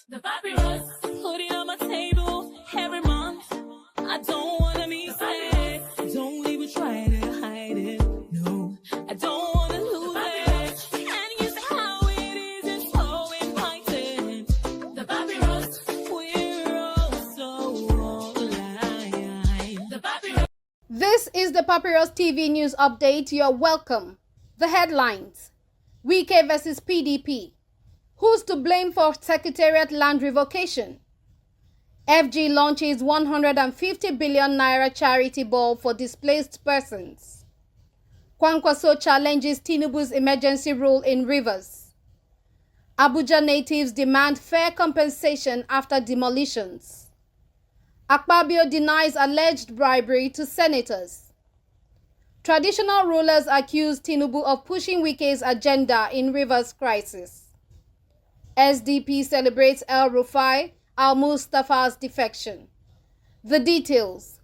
The papyrus, putting on my table every month. I don't wanna be sad. Don't even try to hide it. No, I don't wanna lose it. And you see how it is, it's so inviting. The papyrus, we're all so alive. The papyrus. This is the Papyrus TV News Update. You're welcome. The headlines: Wike versus PDP. Who's to blame for Secretariat land revocation? FG launches 150 billion naira charity ball for displaced persons. Kwankwaso challenges Tinubu's emergency rule in Rivers. Abuja natives demand fair compensation after demolitions. Akpabio denies alleged bribery to senators. Traditional rulers accuse Tinubu of pushing Wike's agenda in Rivers crisis. SDP celebrates El Rufai Al-Mustafa's defection. The details.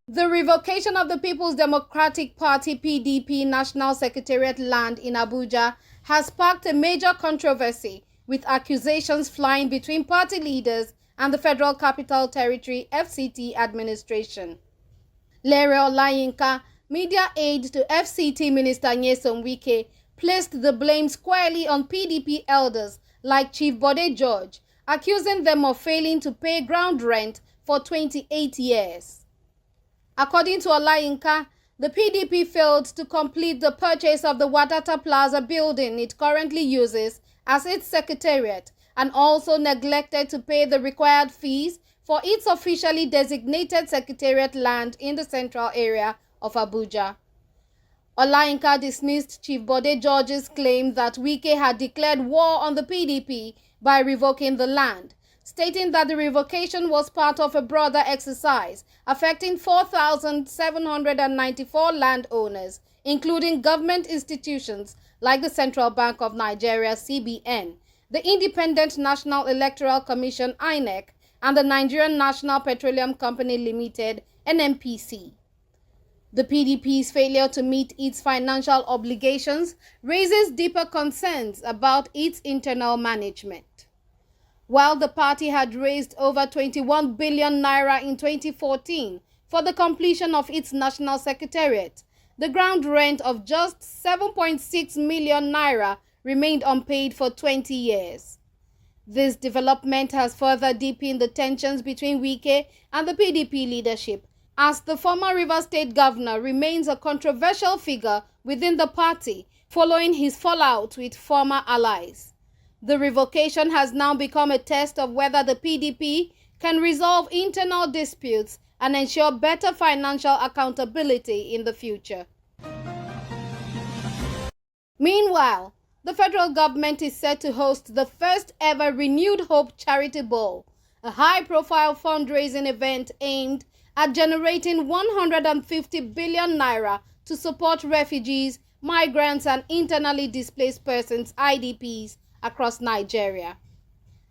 The revocation of the People's Democratic Party PDP National Secretariat land in Abuja has sparked a major controversy, with accusations flying between party leaders and the Federal Capital Territory FCT administration. Lere Olayinka, media aide to FCT Minister Nyesom Wike, placed the blame squarely on PDP elders like Chief Bode George, accusing them of failing to pay ground rent for 28 years. According to Olayinka, the PDP failed to complete the purchase of the Wadata Plaza building it currently uses as its secretariat, and also neglected to pay the required fees for its officially designated secretariat land in the central area of Abuja. Olayinka dismissed Chief Bode George's claim that Wike had declared war on the PDP by revoking the land, stating that the revocation was part of a broader exercise affecting 4,794 landowners, including government institutions like the Central Bank of Nigeria (CBN), the Independent National Electoral Commission (INEC), and the Nigerian National Petroleum Company Limited (NNPC). The PDP's failure to meet its financial obligations raises deeper concerns about its internal management. While the party had raised over 21 billion naira in 2014 for the completion of its national secretariat, the ground rent of just 7.6 million naira remained unpaid for 20 years. This development has further deepened the tensions between Wike and the PDP leadership, as the former Rivers State governor remains a controversial figure within the party following his fallout with former allies. The revocation has now become a test of whether the PDP can resolve internal disputes and ensure better financial accountability in the future. Meanwhile, the federal government is set to host the first ever Renewed Hope Charity Ball, a high-profile fundraising event aimed at generating 150 billion naira to support refugees, migrants, and internally displaced persons (IDPs) across Nigeria.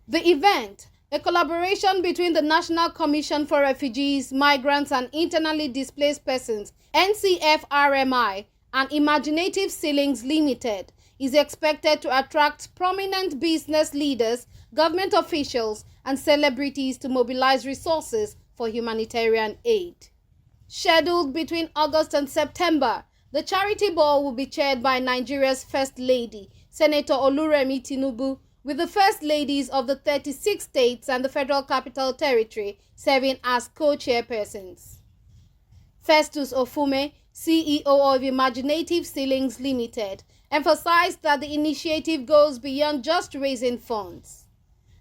The event, a collaboration between the National Commission for Refugees, Migrants, and Internally Displaced Persons (NCFRMI) and Imaginative Ceilings Limited, is expected to attract prominent business leaders, government officials, and celebrities to mobilize resources for humanitarian aid. Scheduled between August and September, the charity ball will be chaired by Nigeria's First Lady, Senator Oluremi Tinubu, with the First Ladies of the 36 states and the Federal Capital Territory serving as co-chairpersons. Festus Ofume, CEO of Imaginative Ceilings Limited, emphasized that the initiative goes beyond just raising funds.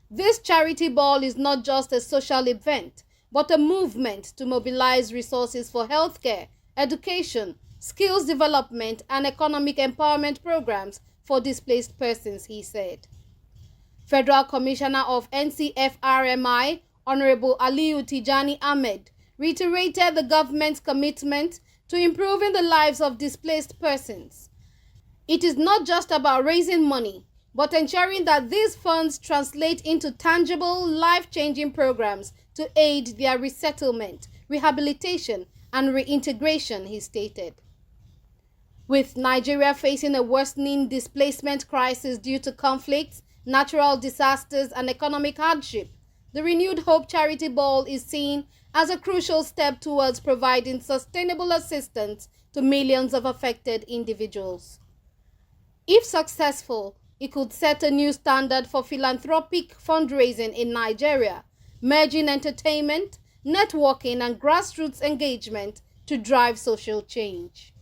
This charity ball is not just a social event, but a movement to mobilize resources for healthcare, education, skills development, and economic empowerment programs for displaced persons, he said. Federal Commissioner of NCFRMI, Honorable Aliyu Tijani Ahmed, reiterated the government's commitment to improving the lives of displaced persons. It is not just about raising money, but ensuring that these funds translate into tangible, life-changing programs to aid their resettlement, rehabilitation, and reintegration, he stated. With Nigeria facing a worsening displacement crisis due to conflicts natural disasters, and economic hardship, the Renewed Hope Charity Ball is seen as a crucial step towards providing sustainable assistance to millions of affected individuals. If successful, it could set a new standard for philanthropic fundraising in Nigeria, merging entertainment, networking, and grassroots engagement to drive social change.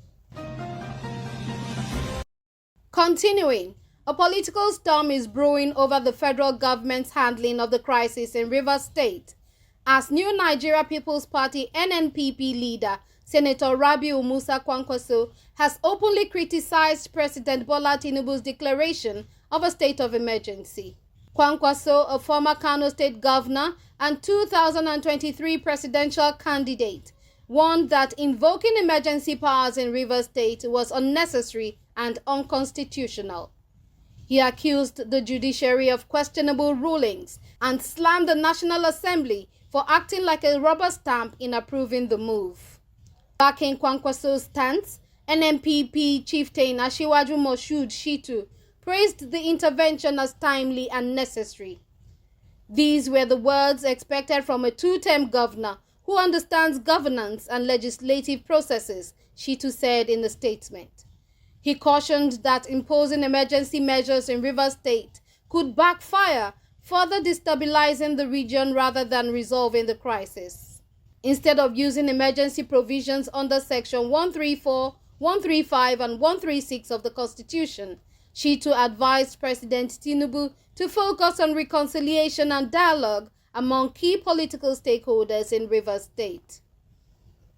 Continuing, a political storm is brewing over the federal government's handling of the crisis in Rivers State, as New Nigeria People's Party NNPP leader Senator Rabiu Musa Kwankwaso has openly criticized President Bola Tinubu's declaration of a state of emergency. Kwankwaso, a former Kano State governor and 2023 presidential candidate, warned that invoking emergency powers in Rivers State was unnecessary and unconstitutional. He accused the judiciary of questionable rulings and slammed the National Assembly for acting like a rubber stamp in approving the move. Backing Kwankwaso's stance, NNPP chieftain Asiwaju Moshood Shitu praised the intervention as timely and necessary. These were the words expected from a two-term governor who understands governance and legislative processes, Shitu said in the statement. He cautioned that imposing emergency measures in Rivers State could backfire, further destabilizing the region rather than resolving the crisis. Instead of using emergency provisions under Section 134, 135, and 136 of the Constitution, Shitu advised President Tinubu to focus on reconciliation and dialogue among key political stakeholders in Rivers State.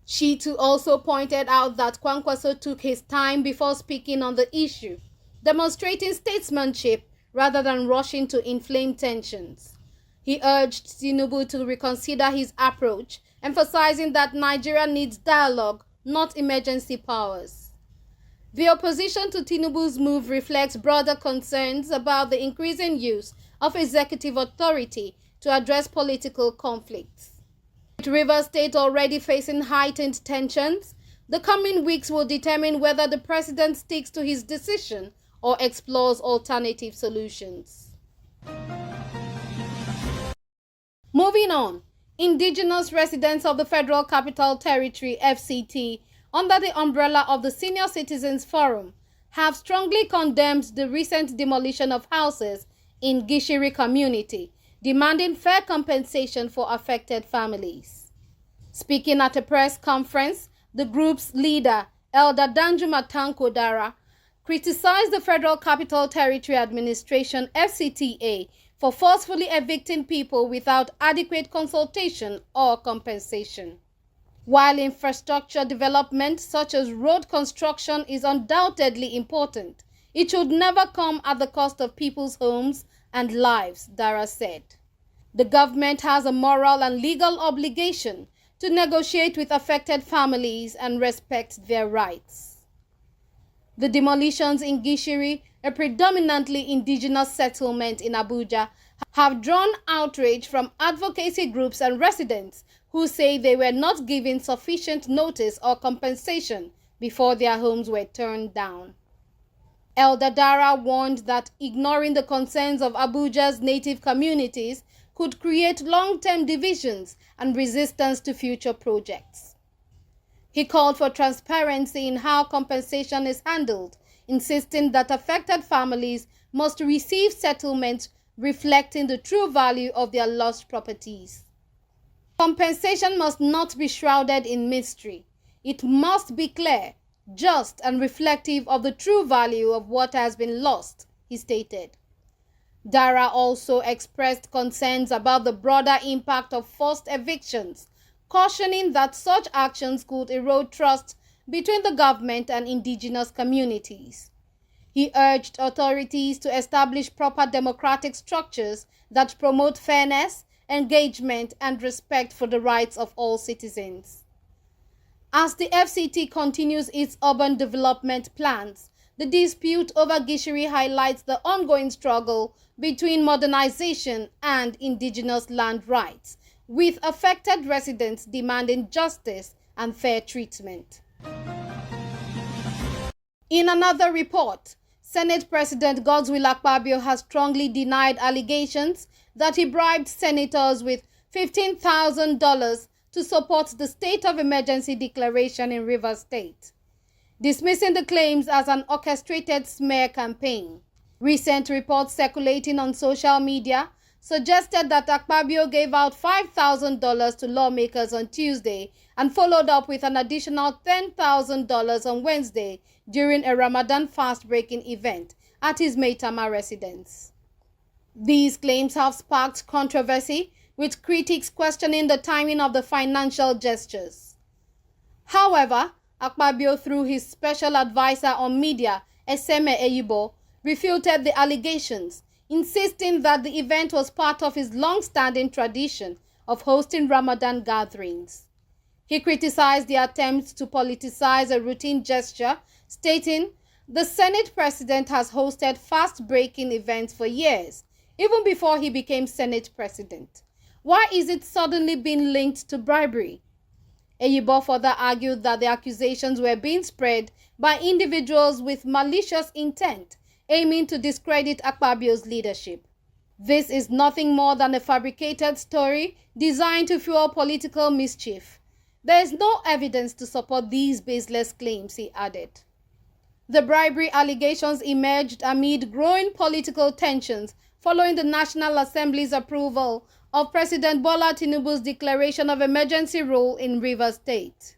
Shitu also pointed out that Kwankwaso took his time before speaking on the issue, demonstrating statesmanship rather than rushing to inflame tensions. He urged Tinubu to reconsider his approach, emphasizing that Nigeria needs dialogue, not emergency powers. The opposition to Tinubu's move reflects broader concerns about the increasing use of executive authority to address political conflicts. With Rivers State already facing heightened tensions, the coming weeks will determine whether the president sticks to his decision or explores alternative solutions. Moving on, indigenous residents of the Federal Capital Territory, FCT, under the umbrella of the Senior Citizens Forum, have strongly condemned the recent demolition of houses in Gishiri community, demanding fair compensation for affected families. Speaking at a press conference, the group's leader, Elder Danjuma Tanko Dara, criticized the Federal Capital Territory Administration, FCTA, for forcefully evicting people without adequate consultation or compensation. While infrastructure development such as road construction is undoubtedly important, it should never come at the cost of people's homes and lives, Dara said. The government has a moral and legal obligation to negotiate with affected families and respect their rights. The demolitions in Gishiri, a predominantly indigenous settlement in Abuja, have drawn outrage from advocacy groups and residents who say they were not given sufficient notice or compensation before their homes were turned down. Elder Dara warned that ignoring the concerns of Abuja's native communities could create long-term divisions and resistance to future projects. He called for transparency in how compensation is handled, insisting that affected families must receive settlements reflecting the true value of their lost properties. Compensation must not be shrouded in mystery. It must be clear, just, and reflective of the true value of what has been lost, he stated. Dara also expressed concerns about the broader impact of forced evictions, cautioning that such actions could erode trust between the government and indigenous communities. He urged authorities to establish proper democratic structures that promote fairness, engagement, and respect for the rights of all citizens. As the FCT continues its urban development plans, the dispute over Gishiri highlights the ongoing struggle between modernization and indigenous land rights, with affected residents demanding justice and fair treatment. In another report, Senate President Godswill Akpabio has strongly denied allegations that he bribed senators with $15,000 to support the state of emergency declaration in Rivers State, dismissing the claims as an orchestrated smear campaign. Recent reports circulating on social media suggested that Akpabio gave out $5,000 to lawmakers on Tuesday and followed up with an additional $10,000 on Wednesday during a Ramadan fast-breaking event at his Maitama residence. These claims have sparked controversy, with critics questioning the timing of the financial gestures. However, Akpabio, through his special advisor on media, Eseme Eyibo, refuted the allegations, insisting that the event was part of his long-standing tradition of hosting Ramadan gatherings. He criticized the attempts to politicize a routine gesture, stating, "The Senate President has hosted fast-breaking events for years, even before he became Senate President. Why is it suddenly being linked to bribery?" Eyibo further argued that the accusations were being spread by individuals with malicious intent, aiming to discredit Akpabio's leadership. This is nothing more than a fabricated story designed to fuel political mischief. There is no evidence to support these baseless claims, he added. The bribery allegations emerged amid growing political tensions following the National Assembly's approval of President Bola Tinubu's declaration of emergency rule in Rivers State.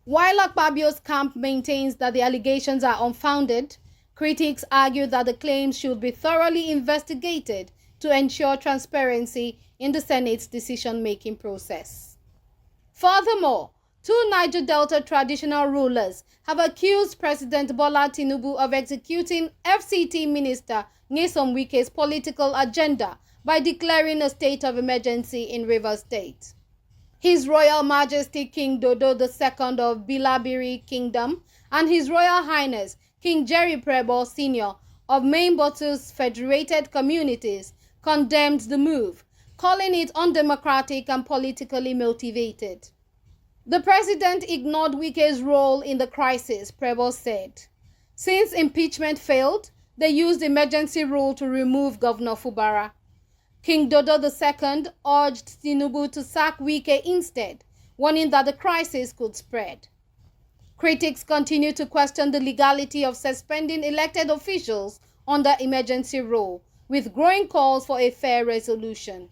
While Akpabio's camp maintains that the allegations are unfounded, critics argue that the claims should be thoroughly investigated to ensure transparency in the Senate's decision-making process. Furthermore, two Niger Delta traditional rulers have accused President Bola Tinubu of executing FCT Minister Nyesom Wike's political agenda by declaring a state of emergency in Rivers State. His Royal Majesty King Dodo II of Bilabiri Kingdom and His Royal Highness King Jerry Prebo Sr. of Mainbotu's Federated Communities condemned the move, calling it undemocratic and politically motivated. The president ignored Wike's role in the crisis, Prebo said. Since impeachment failed, they used emergency rule to remove Governor Fubara. King Dodo II urged Tinubu to sack Wike instead, warning that the crisis could spread. Critics continue to question the legality of suspending elected officials under emergency rule, with growing calls for a fair resolution.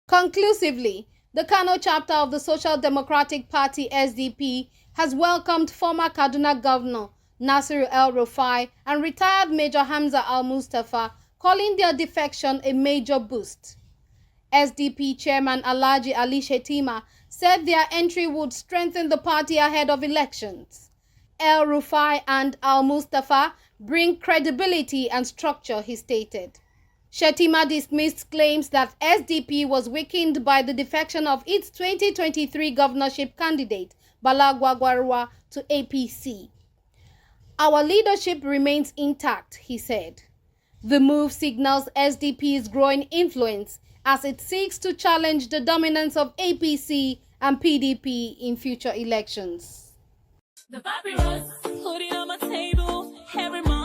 Conclusively, the Kano chapter of the Social Democratic Party SDP has welcomed former Kaduna Governor Nasiru El-Rufai and retired Major Hamza Al-Mustafa, calling their defection a major boost. SDP Chairman Alhaji Ali Shetima said their entry would strengthen the party ahead of elections. El-Rufai and Al-Mustafa bring credibility and structure, he stated. Shetima dismissed claims that SDP was weakened by the defection of its 2023 governorship candidate, Bala Gwagwarwa, to APC. Our leadership remains intact, he said. The move signals SDP's growing influence as it seeks to challenge the dominance of APC and PDP in future elections. The papyrus, put it on my table every month.